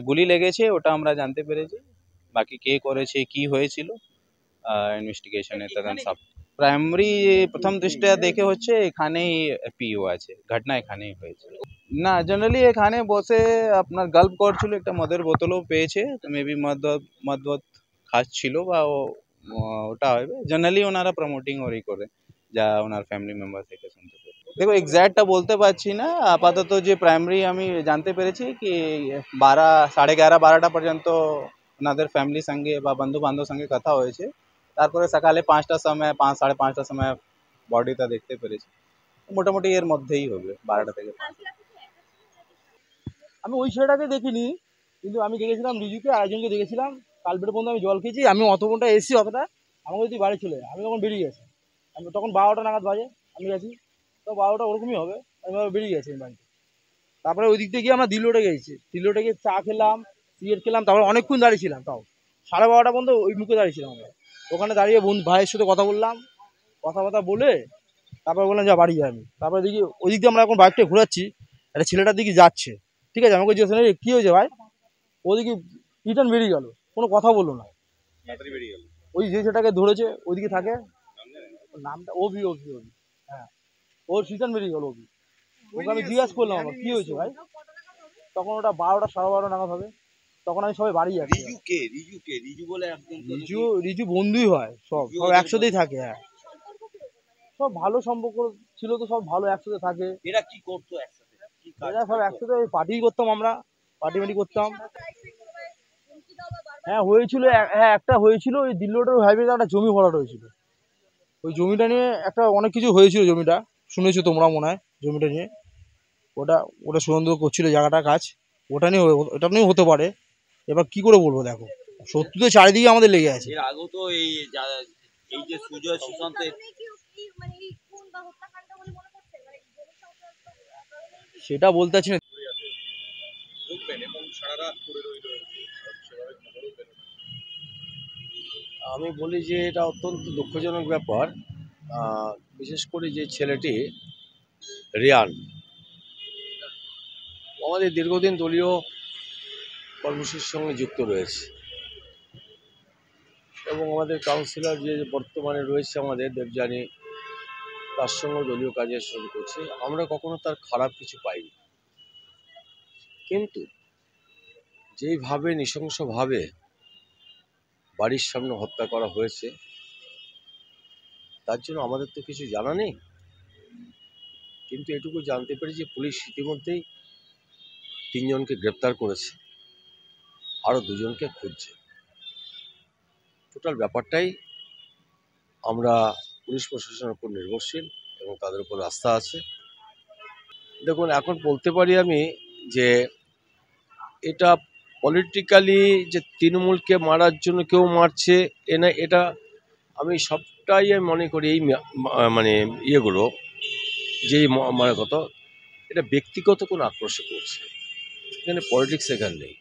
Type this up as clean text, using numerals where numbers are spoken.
গুলি লেগেছে ওটা আমরা জানতে পেরেছি। বাকি কে করেছে কি হয়েছিল ইনভেস্টিগেশনে তদন্ত সব। প্রাইমারি প্রথম দৃষ্টিয়া দেখে হচ্ছে এখানেই পিও আছে, ঘটনা এখানেই হয়েছে। না জেনারেলি এখানে বসে আপনার গল্প করছিল, একটা মদের বোতলও পেয়েছে, তো মেবি মদ খাচ্ছিল বা ওটা হবে। জেনারেলি ওনারা প্রমোটিং ওরই করে, যা ওনার ফ্যামিলি মেম্বার থেকে শুনতে পেরেছি। দেখো এক্স্যাক্টটা বলতে পারছি না, আপাতত যে প্রাইমারি আমি জানতে পেরেছি কি 12 11:30 12টা পর্যন্ত ওনাদের ফ্যামিলির সঙ্গে বা বন্ধু বান্ধব সঙ্গে কথা হয়েছে। তারপরে সকালে 5টার সময় 5 সাড়ে 5টার সময় বডিটা দেখতে পেরেছি। মোটামুটি এর মধ্যেই হবে 12টা থেকে 5টা। আমি ওই ছেলেটাকে দেখিনি, কিন্তু আমি দেখেছিলাম রিজুকে আর একজনকে দেখেছিলাম। কালপেট পর্যন্ত আমি জল খেয়েছি, আমি অত ঘন্টা এসেছি অতটা, আমাকে যদি বাড়ি চলে আমি তখন বেরিয়ে গেছি। আমি তখন 12টা নাগাদ বাজে, আমি গেছি তো 12টা ওরকমই হবে, আমি বেরিয়ে গেছি বাড়িতে। তারপরে ওই দিক থেকে গিয়ে আমরা দিল্লোটে গেছি, দিল্লোটে গিয়ে চা খেলাম, সিগারেট খেলাম, তারপরে অনেকক্ষণ দাঁড়িয়েছিলাম, তাও 12:30 পর্যন্ত ওই মুখে দাঁড়িয়েছিলাম আমরা। ওখানে দাঁড়িয়ে ভাইয়ের সাথে কথা বললাম, কথাবার্তা বলে তারপরে বললাম যা বাড়ি যাই আমি। তারপরে দেখি ওই দিক দিয়ে আমরা এখন বাইকটা ঘোরাচ্ছি, একটা ছেলেটার দিকে যাচ্ছে, ঠিক আছে, আমাকে জিজ্ঞাসা কী হয়েছে ভাই, ওদিকে রিটার্ন বেরিয়ে গেল, কোনো কথা বললো না। ওই যে ছেলেটাকে ধরেছে ওইদিকে থাকে, নামটা অভি অভি অভি, হ্যাঁ, ওর রিটার্ন বেরিয়ে গেল অভি। ওকে আমি জিজ্ঞাসা করলাম আমার কী হয়েছে ভাই, তখন ওটা 12টা সাড়ে 12টা নাগাদ হবে, তখন আমি সবাই বাড়ি যাচ্ছি। রিজু বন্ধুই হয়, সব একসাথেই থাকে, হ্যাঁ সব ভালো সম্পর্ক ছিল, তো সব ভালো একসাথে থাকে। এরা কি করতো একসাথে? এরা সব একসাথে পার্টি করতাম, আমরা পার্টি করতাম। হ্যাঁ হয়েছিল, হ্যাঁ একটা হয়েছিল, ওই দিল্লোটার হাইওয়েতে একটা জমি ভরাট হয়েছিল, ওই জমিটা নিয়ে একটা অনেক কিছু হয়েছিল, জমিটা শুনেছো তোমরা মনে হয়, জমিটা নিয়ে ওটা ওটা সুন্দর করছিল জায়গাটা কাজ, ওটা নিয়ে হতে পারে। এবার কি করে বলবো, দেখো সত্যি তো চারিদিকে আমাদের লেগে আছে। এর আগেও তো এই যে সুজয় সুশান্ত, সেটা বলতে পারছি না। আমি বলি যে এটা অত্যন্ত দুঃখজনক ব্যাপার, বিশেষ করে যে ছেলেটি রিয়ান আমাদের দীর্ঘদিন দলীয় কর্মসূচির সঙ্গে যুক্ত রয়েছে, এবং আমাদের কাউন্সিলর যে বর্তমানে রয়েছে আমাদের দেবযানী, তার সঙ্গে দলীয় কাজে শুরু করছে। আমরা কখনো তার খারাপ কিছু পাইনি, কিন্তু যেইভাবে নৃশংসভাবে বাড়ির সামনে হত্যা করা হয়েছে, তার জন্য আমাদের তো কিছু জানা নেই, কিন্তু এটুকু জানতে পেরেছি পুলিশ ইতিমধ্যেই 3 জনকে গ্রেপ্তার করেছে, আরও 2 জনকে খুঁজছে। টোটাল ব্যাপারটাই আমরা পুলিশ প্রশাসনের উপর নির্ভরশীল এবং তাদের উপর আস্থা আছে। দেখুন, এখন বলতে পারি আমি যে এটা পলিটিক্যালি যে তৃণমূলকে মারার জন্য কেউ মারছে এটা আমি সবটাই আমি মনে করি এই মানে ইয়েগুলো যেই মানে কত এটা ব্যক্তিগত কোনো আক্রোশে করছে, এখানে পলিটিক্স এখানে নেই।